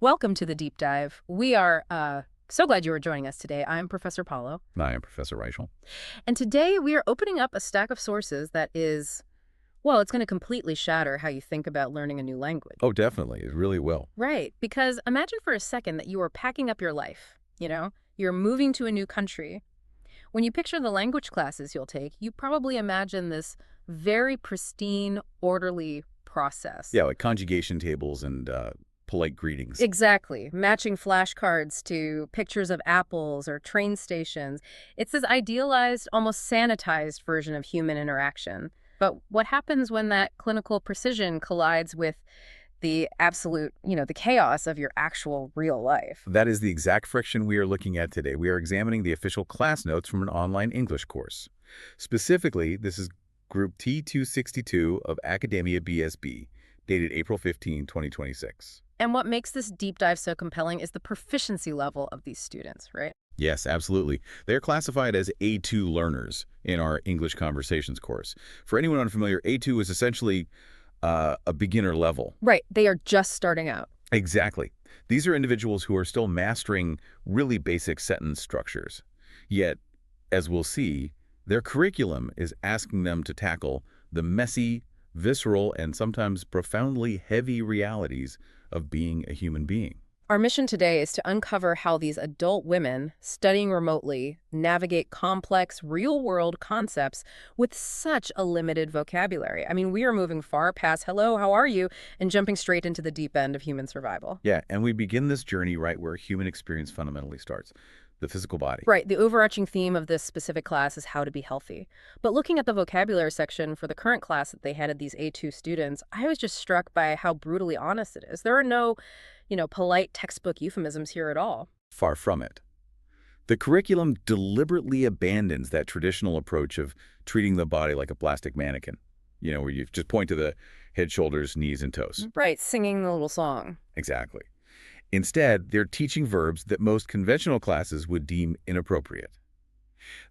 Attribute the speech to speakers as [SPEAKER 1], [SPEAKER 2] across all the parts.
[SPEAKER 1] Welcome to the deep dive. We are so glad you are joining us today. I'm Professor Paulo.
[SPEAKER 2] I am Professor Reichel.
[SPEAKER 1] And today we are opening up a stack of sources that is, well, it's going to completely shatter how you think about learning a new language.
[SPEAKER 2] Oh, definitely. It really will.
[SPEAKER 1] Right, because imagine for a second that you are packing up your life, You're moving to a new country. When you picture the language classes you'll take, you probably imagine this very pristine, orderly process.
[SPEAKER 2] Yeah, like conjugation tables and polite greetings.
[SPEAKER 1] Exactly. Matching flashcards to pictures of apples or train stations. It's this idealized, almost sanitized version of human interaction. But what happens when that clinical precision collides with the absolute, the chaos of your actual real life?
[SPEAKER 2] That is the exact friction we are looking at today. We are examining the official class notes from an online English course. Specifically, this is Group T262 of Academia BSB, dated April 15, 2026.
[SPEAKER 1] And what makes this deep dive so compelling is the proficiency level of these students, right?
[SPEAKER 2] Yes, absolutely. They are classified as A2 learners in our English Conversations course. For anyone unfamiliar, A2 is essentially a beginner level.
[SPEAKER 1] Right. They are just starting out.
[SPEAKER 2] Exactly. These are individuals who are still mastering really basic sentence structures. Yet, as we'll see, their curriculum is asking them to tackle the messy, visceral, and sometimes profoundly heavy realities of being a human being.
[SPEAKER 1] Our mission today is to uncover how these adult women studying remotely navigate complex, real-world concepts with such a limited vocabulary. I mean, we are moving far past hello, how are you, and jumping straight into the deep end of human survival.
[SPEAKER 2] Yeah, and we begin this journey right where human experience fundamentally starts, the physical body.
[SPEAKER 1] Right. The overarching theme of this specific class is how to be healthy. But looking at the vocabulary section for the current class that they had these A2 students, I was just struck by how brutally honest it is. There are no, polite textbook euphemisms here at all.
[SPEAKER 2] Far from it. The curriculum deliberately abandons that traditional approach of treating the body like a plastic mannequin, where you just point to the head, shoulders, knees, and toes.
[SPEAKER 1] Right, singing the little song.
[SPEAKER 2] Exactly. Instead, they're teaching verbs that most conventional classes would deem inappropriate.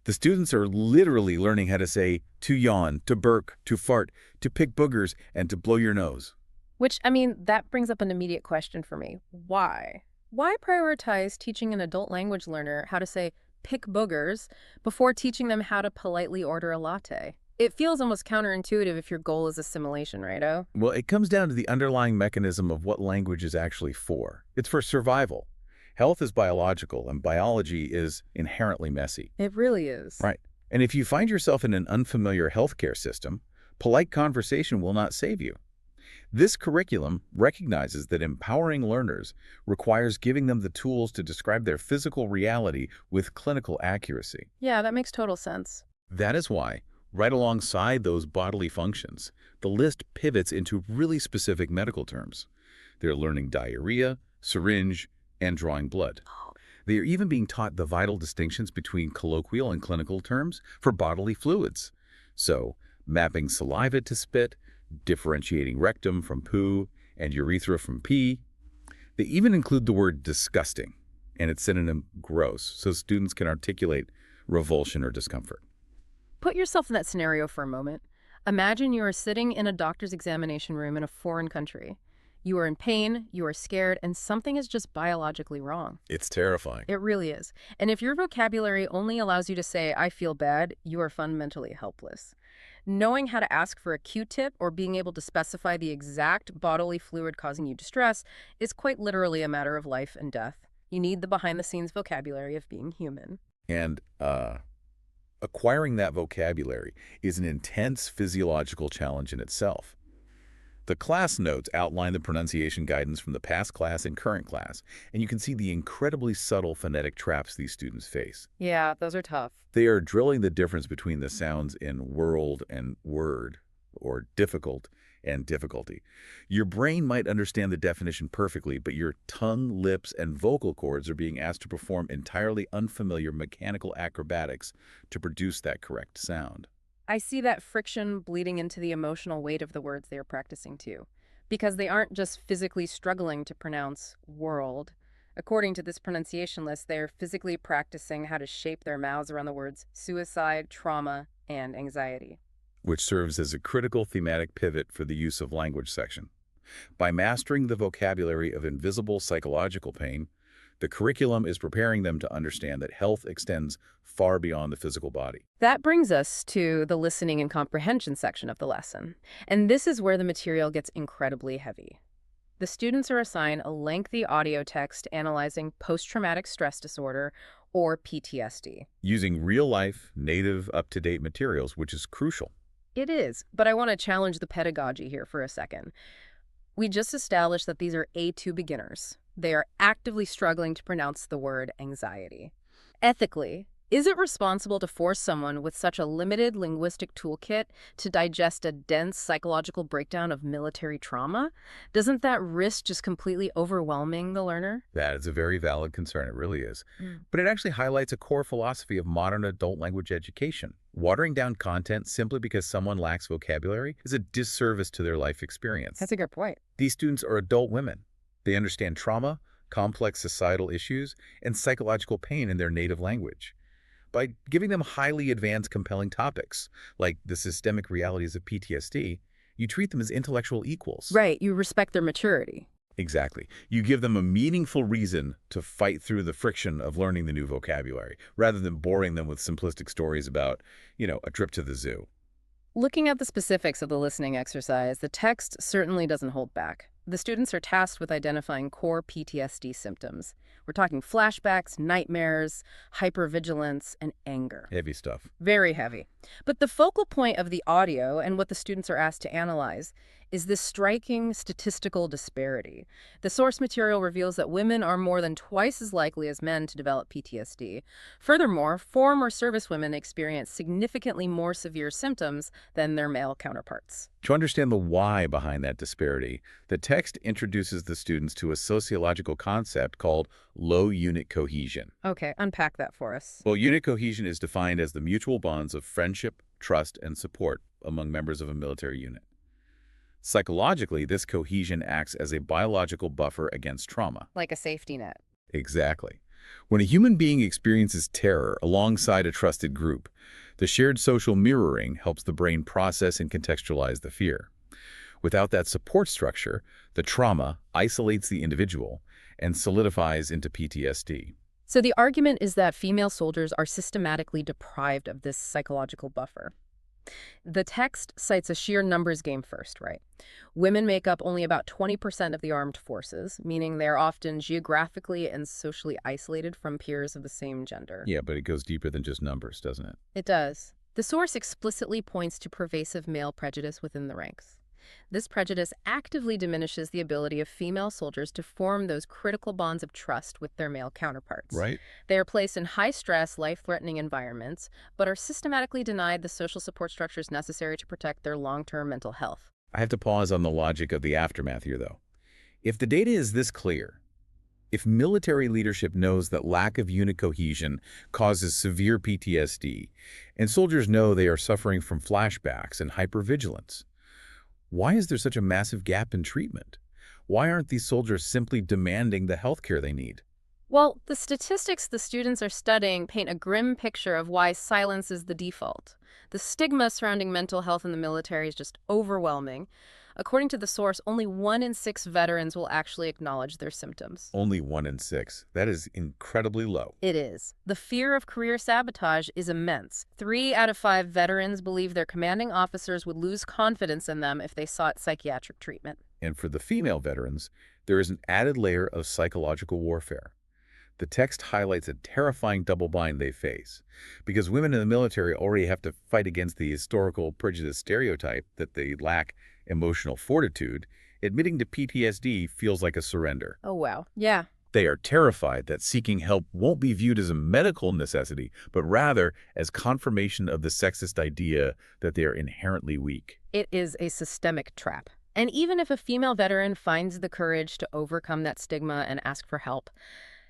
[SPEAKER 2] The students are literally learning how to say to yawn, to burp, to fart, to pick boogers, and to blow your nose.
[SPEAKER 1] Which, that brings up an immediate question for me. Why? Why prioritize teaching an adult language learner how to say pick boogers before teaching them how to politely order a latte? It feels almost counterintuitive if your goal is assimilation, right, Oh?
[SPEAKER 2] Well, it comes down to the underlying mechanism of what language is actually for. It's for survival. Health is biological, and biology is inherently messy.
[SPEAKER 1] It really is.
[SPEAKER 2] Right. And if you find yourself in an unfamiliar healthcare system, polite conversation will not save you. This curriculum recognizes that empowering learners requires giving them the tools to describe their physical reality with clinical accuracy.
[SPEAKER 1] Yeah, that makes total sense.
[SPEAKER 2] That is why, right alongside those bodily functions, the list pivots into really specific medical terms. They're learning diarrhea, syringe, and drawing blood. They are even being taught the vital distinctions between colloquial and clinical terms for bodily fluids. So, mapping saliva to spit, differentiating rectum from poo, and urethra from pee. They even include the word disgusting and its synonym gross, so students can articulate revulsion or discomfort.
[SPEAKER 1] Put yourself in that scenario for a moment. Imagine you are sitting in a doctor's examination room in a foreign country. You are in pain, you are scared, and something is just biologically wrong.
[SPEAKER 2] It's terrifying.
[SPEAKER 1] It really is. And if your vocabulary only allows you to say, I feel bad, you are fundamentally helpless. Knowing how to ask for a Q-tip or being able to specify the exact bodily fluid causing you distress is quite literally a matter of life and death. You need the behind-the-scenes vocabulary of being human.
[SPEAKER 2] And acquiring that vocabulary is an intense physiological challenge in itself. The class notes outline the pronunciation guidance from the past class and current class, and you can see the incredibly subtle phonetic traps these students face.
[SPEAKER 1] Yeah, those are tough.
[SPEAKER 2] They are drilling the difference between the sounds in world and word, or difficult and difficulty. Your brain might understand the definition perfectly, but your tongue, lips, and vocal cords are being asked to perform entirely unfamiliar mechanical acrobatics to produce that correct sound.
[SPEAKER 1] I see that friction bleeding into the emotional weight of the words they are practicing too, because they aren't just physically struggling to pronounce world. According to this pronunciation list, they are physically practicing how to shape their mouths around the words suicide, trauma, and anxiety.
[SPEAKER 2] Which serves as a critical thematic pivot for the use of language section. By mastering the vocabulary of invisible psychological pain, the curriculum is preparing them to understand that health extends far beyond the physical body.
[SPEAKER 1] That brings us to the listening and comprehension section of the lesson. And this is where the material gets incredibly heavy. The students are assigned a lengthy audio text analyzing post-traumatic stress disorder, or PTSD.
[SPEAKER 2] Using real-life, native, up-to-date materials, which is crucial.
[SPEAKER 1] It is, but I want to challenge the pedagogy here for a second. We just established that these are A2 beginners. They are actively struggling to pronounce the word anxiety. Ethically, is it responsible to force someone with such a limited linguistic toolkit to digest a dense psychological breakdown of military trauma? Doesn't that risk just completely overwhelming the learner?
[SPEAKER 2] That is a very valid concern, it really is.
[SPEAKER 1] Mm.
[SPEAKER 2] But it actually highlights a core philosophy of modern adult language education. Watering down content simply because someone lacks vocabulary is a disservice to their life experience.
[SPEAKER 1] That's a good point.
[SPEAKER 2] These students are adult women. They understand trauma, complex societal issues, and psychological pain in their native language. By giving them highly advanced, compelling topics, like the systemic realities of PTSD, you treat them as intellectual equals.
[SPEAKER 1] Right, you respect their maturity.
[SPEAKER 2] Exactly. You give them a meaningful reason to fight through the friction of learning the new vocabulary, rather than boring them with simplistic stories about, a trip to the zoo.
[SPEAKER 1] Looking at the specifics of the listening exercise, the text certainly doesn't hold back. The students are tasked with identifying core PTSD symptoms. We're talking flashbacks, nightmares, hypervigilance, and anger.
[SPEAKER 2] Heavy stuff.
[SPEAKER 1] Very heavy. But the focal point of the audio and what the students are asked to analyze is this striking statistical disparity. The source material reveals that women are more than twice as likely as men to develop PTSD. Furthermore, former service women experience significantly more severe symptoms than their male counterparts.
[SPEAKER 2] To understand the why behind that disparity, the text introduces the students to a sociological concept called low unit cohesion.
[SPEAKER 1] Okay, unpack that for us.
[SPEAKER 2] Well, unit cohesion is defined as the mutual bonds of friendship, trust, and support among members of a military unit. Psychologically, this cohesion acts as a biological buffer against trauma.
[SPEAKER 1] Like a safety net.
[SPEAKER 2] Exactly. When a human being experiences terror alongside a trusted group, the shared social mirroring helps the brain process and contextualize the fear. Without that support structure, the trauma isolates the individual and solidifies into PTSD.
[SPEAKER 1] So the argument is that female soldiers are systematically deprived of this psychological buffer. The text cites a sheer numbers game first, right? Women make up only about 20% of the armed forces, meaning they're often geographically and socially isolated from peers of the same gender.
[SPEAKER 2] Yeah, but it goes deeper than just numbers, doesn't it?
[SPEAKER 1] It does. The source explicitly points to pervasive male prejudice within the ranks. This prejudice actively diminishes the ability of female soldiers to form those critical bonds of trust with their male counterparts.
[SPEAKER 2] Right.
[SPEAKER 1] They are placed in high-stress, life-threatening environments, but are systematically denied the social support structures necessary to protect their long-term mental health.
[SPEAKER 2] I have to pause on the logic of the aftermath here, though. If the data is this clear, if military leadership knows that lack of unit cohesion causes severe PTSD, and soldiers know they are suffering from flashbacks and hypervigilance, why is there such a massive gap in treatment? Why aren't these soldiers simply demanding the health care they need?
[SPEAKER 1] Well, the statistics the students are studying paint a grim picture of why silence is the default. The stigma surrounding mental health in the military is just overwhelming. According to the source, only 1 in 6 veterans will actually acknowledge their symptoms.
[SPEAKER 2] Only 1 in 6. That is incredibly low.
[SPEAKER 1] It is. The fear of career sabotage is immense. 3 out of 5 veterans believe their commanding officers would lose confidence in them if they sought psychiatric treatment.
[SPEAKER 2] And for the female veterans, there is an added layer of psychological warfare. The text highlights a terrifying double bind they face, because women in the military already have to fight against the historical prejudice stereotype that they lack emotional fortitude. Admitting to PTSD feels like a surrender.
[SPEAKER 1] Oh, wow. Yeah.
[SPEAKER 2] They are terrified that seeking help won't be viewed as a medical necessity, but rather as confirmation of the sexist idea that they are inherently weak.
[SPEAKER 1] It is a systemic trap. And even if a female veteran finds the courage to overcome that stigma and ask for help,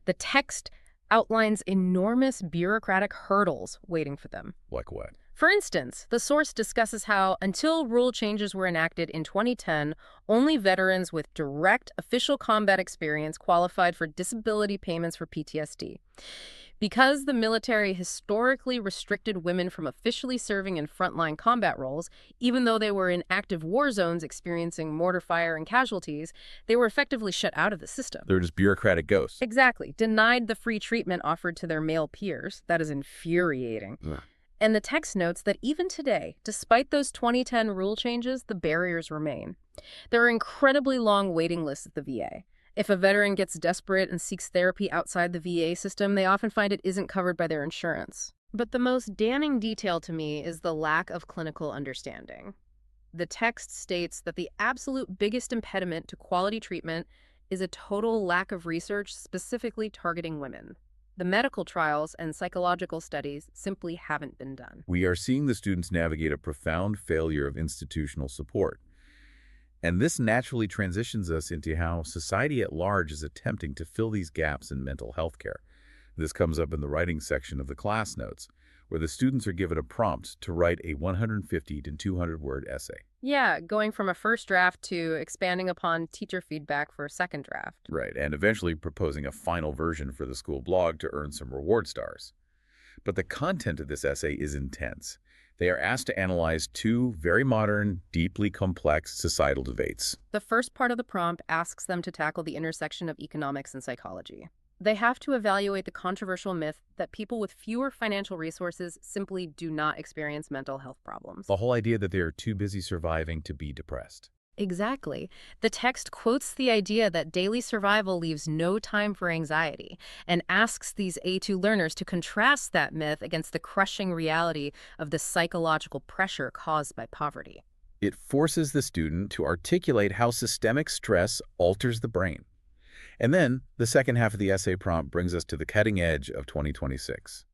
[SPEAKER 1] the text outlines enormous bureaucratic hurdles waiting for them.
[SPEAKER 2] Like what?
[SPEAKER 1] For instance, the source discusses how, until rule changes were enacted in 2010, only veterans with direct official combat experience qualified for disability payments for PTSD. Because the military historically restricted women from officially serving in frontline combat roles, even though they were in active war zones experiencing mortar fire and casualties, they were effectively shut out of the system.
[SPEAKER 2] They're just bureaucratic ghosts.
[SPEAKER 1] Exactly. Denied the free treatment offered to their male peers. That is infuriating.
[SPEAKER 2] Ugh.
[SPEAKER 1] And the text notes that even today, despite those 2010 rule changes, the barriers remain. There are incredibly long waiting lists at the VA. If a veteran gets desperate and seeks therapy outside the VA system, they often find it isn't covered by their insurance. But the most damning detail to me is the lack of clinical understanding. The text states that the absolute biggest impediment to quality treatment is a total lack of research specifically targeting women. The medical trials and psychological studies simply haven't been done.
[SPEAKER 2] We are seeing the students navigate a profound failure of institutional support. And this naturally transitions us into how society at large is attempting to fill these gaps in mental health care. This comes up in the writing section of the class notes, where the students are given a prompt to write a 150 to 200-word essay.
[SPEAKER 1] Yeah, going from a first draft to expanding upon teacher feedback for a second draft.
[SPEAKER 2] Right, and eventually proposing a final version for the school blog to earn some reward stars. But the content of this essay is intense. They are asked to analyze two very modern, deeply complex societal debates.
[SPEAKER 1] The first part of the prompt asks them to tackle the intersection of economics and psychology. They have to evaluate the controversial myth that people with fewer financial resources simply do not experience mental health problems.
[SPEAKER 2] The whole idea that they are too busy surviving to be depressed.
[SPEAKER 1] Exactly. The text quotes the idea that daily survival leaves no time for anxiety and asks these A2 learners to contrast that myth against the crushing reality of the psychological pressure caused by poverty.
[SPEAKER 2] It forces the student to articulate how systemic stress alters the brain. And then, the second half of the essay prompt brings us to the cutting edge of 2026.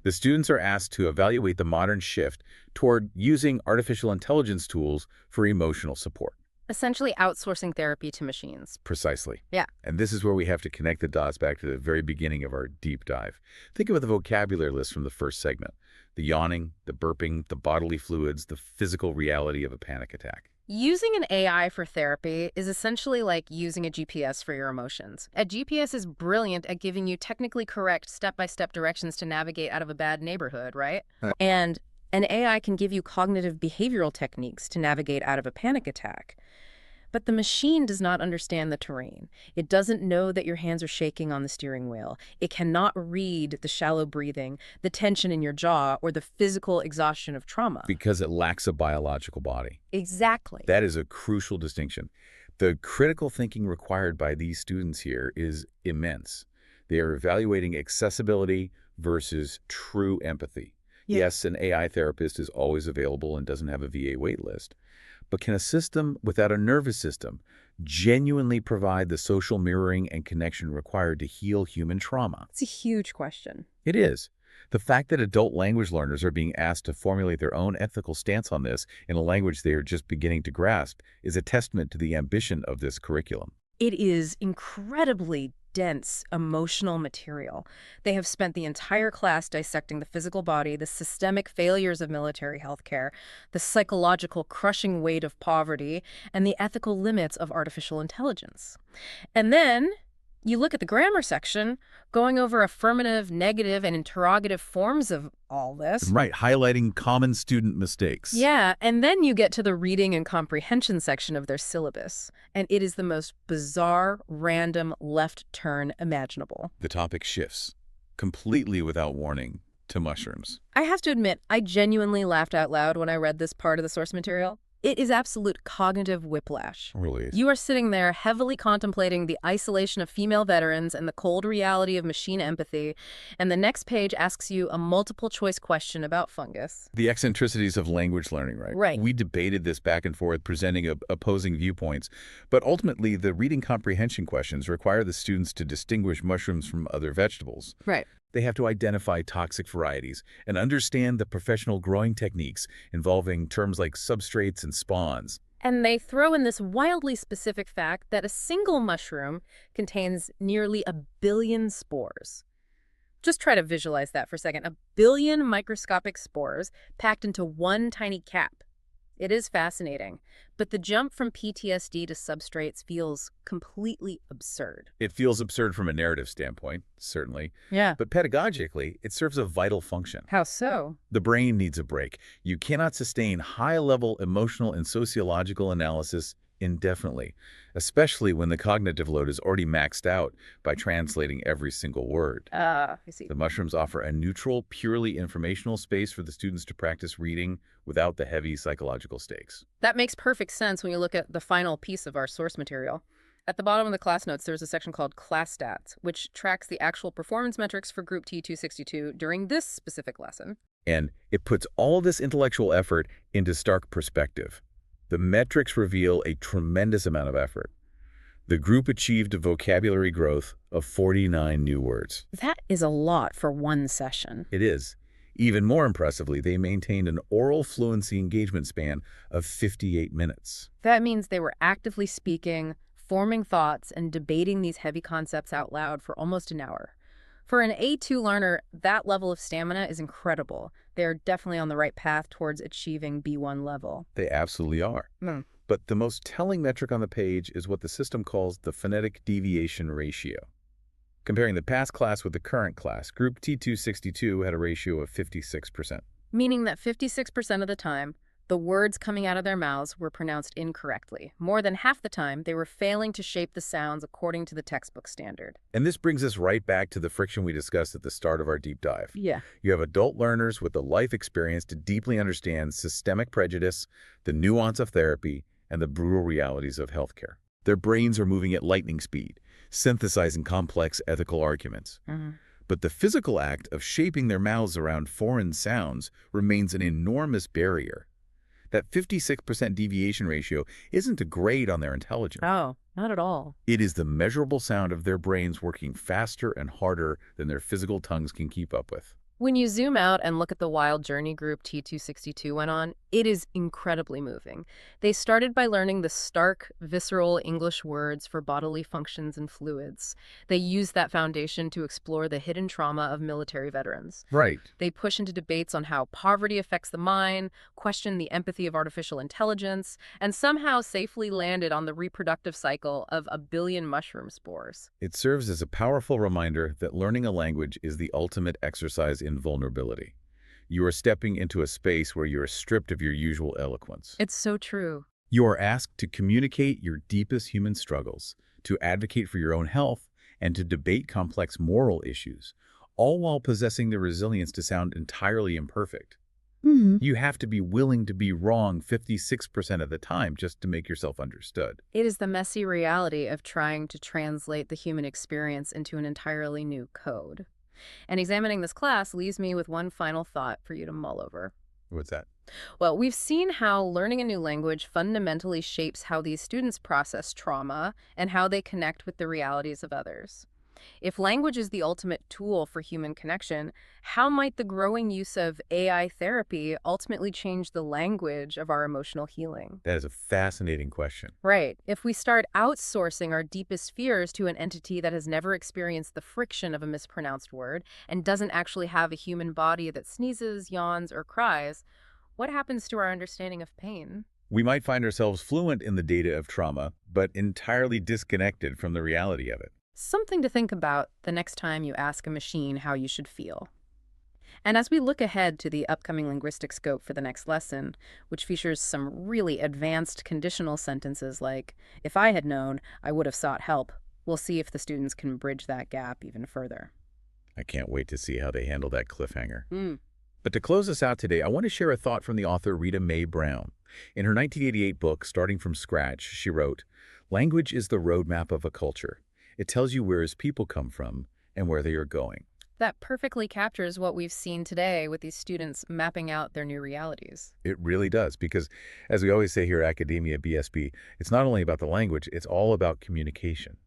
[SPEAKER 2] The students are asked to evaluate the modern shift toward using artificial intelligence tools for emotional support.
[SPEAKER 1] Essentially outsourcing therapy to machines.
[SPEAKER 2] Precisely.
[SPEAKER 1] Yeah.
[SPEAKER 2] And this is where we have to connect the dots back to the very beginning of our deep dive. Think about the vocabulary list from the first segment. The yawning, the burping, the bodily fluids, the physical reality of a panic attack.
[SPEAKER 1] Using an AI for therapy is essentially like using a GPS for your emotions. A GPS is brilliant at giving you technically correct step-by-step directions to navigate out of a bad neighborhood, right? And an AI can give you cognitive behavioral techniques to navigate out of a panic attack. But the machine does not understand the terrain. It doesn't know that your hands are shaking on the steering wheel. It cannot read the shallow breathing, the tension in your jaw, or the physical exhaustion of trauma.
[SPEAKER 2] Because it lacks a biological body.
[SPEAKER 1] Exactly.
[SPEAKER 2] That is a crucial distinction. The critical thinking required by these students here is immense. They are evaluating accessibility versus true empathy.
[SPEAKER 1] Yeah.
[SPEAKER 2] Yes, an AI therapist is always available and doesn't have a VA waitlist. But can a system without a nervous system genuinely provide the social mirroring and connection required to heal human trauma?
[SPEAKER 1] It's a huge question.
[SPEAKER 2] It is. The fact that adult language learners are being asked to formulate their own ethical stance on this in a language they are just beginning to grasp is a testament to the ambition of this curriculum.
[SPEAKER 1] It is incredibly dense emotional material. They have spent the entire class dissecting the physical body, the systemic failures of military healthcare, the psychological crushing weight of poverty, and the ethical limits of artificial intelligence. And then you look at the grammar section, going over affirmative, negative, and interrogative forms of all this.
[SPEAKER 2] Right, highlighting common student mistakes.
[SPEAKER 1] Yeah, and then you get to the reading and comprehension section of their syllabus, and it is the most bizarre, random left turn imaginable.
[SPEAKER 2] The topic shifts, completely without warning, to mushrooms.
[SPEAKER 1] I have to admit, I genuinely laughed out loud when I read this part of the source material. It is absolute cognitive whiplash.
[SPEAKER 2] Really?
[SPEAKER 1] You are sitting there heavily contemplating the isolation of female veterans and the cold reality of machine empathy, and the next page asks you a multiple-choice question about fungus.
[SPEAKER 2] The eccentricities of language learning, right?
[SPEAKER 1] Right.
[SPEAKER 2] We debated this back and forth, presenting opposing viewpoints, but ultimately the reading comprehension questions require the students to distinguish mushrooms from other vegetables.
[SPEAKER 1] Right.
[SPEAKER 2] They have to identify toxic varieties and understand the professional growing techniques involving terms like substrates and spawns.
[SPEAKER 1] And they throw in this wildly specific fact that a single mushroom contains nearly 1 billion spores. Just try to visualize that for a second. 1 billion microscopic spores packed into one tiny cap. It is fascinating, but the jump from PTSD to substrates feels completely absurd.
[SPEAKER 2] It feels absurd from a narrative standpoint, certainly,
[SPEAKER 1] Yeah.
[SPEAKER 2] but pedagogically, it serves a vital function.
[SPEAKER 1] How so?
[SPEAKER 2] The brain needs a break. You cannot sustain high-level emotional and sociological analysis indefinitely, especially when the cognitive load is already maxed out by translating every single word.
[SPEAKER 1] I see.
[SPEAKER 2] The mushrooms offer a neutral, purely informational space for the students to practice reading without the heavy psychological stakes.
[SPEAKER 1] That makes perfect sense when you look at the final piece of our source material. At the bottom of the class notes, there's a section called Class Stats, which tracks the actual performance metrics for Group T262 during this specific lesson.
[SPEAKER 2] And it puts all this intellectual effort into stark perspective. The metrics reveal a tremendous amount of effort. The group achieved a vocabulary growth of 49 new words.
[SPEAKER 1] That is a lot for one session.
[SPEAKER 2] It is. Even more impressively, they maintained an oral fluency engagement span of 58 minutes.
[SPEAKER 1] That means they were actively speaking, forming thoughts, and debating these heavy concepts out loud for almost an hour. For an A2 learner, that level of stamina is incredible. They're definitely on the right path towards achieving B1 level.
[SPEAKER 2] They absolutely are. But the most telling metric on the page is what the system calls the phonetic deviation ratio. Comparing the past class with the current class, Group T262 had a ratio of 56%.
[SPEAKER 1] Meaning that 56% of the time, the words coming out of their mouths were pronounced incorrectly. More than half the time, they were failing to shape the sounds according to the textbook standard.
[SPEAKER 2] And this brings us right back to the friction we discussed at the start of our deep dive.
[SPEAKER 1] Yeah.
[SPEAKER 2] You have adult learners with the life experience to deeply understand systemic prejudice, the nuance of therapy, and the brutal realities of healthcare. Their brains are moving at lightning speed, synthesizing complex ethical arguments. But the physical act of shaping their mouths around foreign sounds remains an enormous barrier. That 56% deviation ratio isn't a grade on their intelligence.
[SPEAKER 1] Oh, not at all.
[SPEAKER 2] It is the measurable sound of their brains working faster and harder than their physical tongues can keep up with.
[SPEAKER 1] When you zoom out and look at the wild journey Group T262 went on, it is incredibly moving. They started by learning the stark, visceral English words for bodily functions and fluids. They used that foundation to explore the hidden trauma of military veterans.
[SPEAKER 2] Right.
[SPEAKER 1] They push into debates on how poverty affects the mind, question the empathy of artificial intelligence, and somehow safely landed on the reproductive cycle of a billion mushroom spores.
[SPEAKER 2] It serves as a powerful reminder that learning a language is the ultimate exercise in vulnerability. You are stepping into a space where you are stripped of your usual eloquence.
[SPEAKER 1] It's so true.
[SPEAKER 2] You are asked to communicate your deepest human struggles, to advocate for your own health, and to debate complex moral issues, all while possessing the resilience to sound entirely imperfect. You have to be willing to be wrong 56% of the time just to make yourself understood.
[SPEAKER 1] It is the messy reality of trying to translate the human experience into an entirely new code. And examining this class leaves me with one final thought for you to mull over.
[SPEAKER 2] What's that?
[SPEAKER 1] Well, we've seen how learning a new language fundamentally shapes how these students process trauma and how they connect with the realities of others. If language is the ultimate tool for human connection, how might the growing use of AI therapy ultimately change the language of our emotional healing?
[SPEAKER 2] That is a fascinating question.
[SPEAKER 1] Right. If we start outsourcing our deepest fears to an entity that has never experienced the friction of a mispronounced word and doesn't actually have a human body that sneezes, yawns, or cries, what happens to our understanding of pain?
[SPEAKER 2] We might find ourselves fluent in the data of trauma, but entirely disconnected from the reality of it.
[SPEAKER 1] Something to think about the next time you ask a machine how you should feel. And as we look ahead to the upcoming linguistic scope for the next lesson, which features some really advanced conditional sentences like, if I had known, I would have sought help, we'll see if the students can bridge that gap even further.
[SPEAKER 2] I can't wait to see how they handle that cliffhanger. But to close us out today, I want to share a thought from the author Rita Mae Brown. In her 1988 book, Starting from Scratch, she wrote, "Language is the roadmap of a culture. It tells you where its people come from and where they are going."
[SPEAKER 1] That perfectly captures what we've seen today with these students mapping out their new realities.
[SPEAKER 2] It really does, because as we always say here at Academia BSB, it's not only about the language, it's all about communication.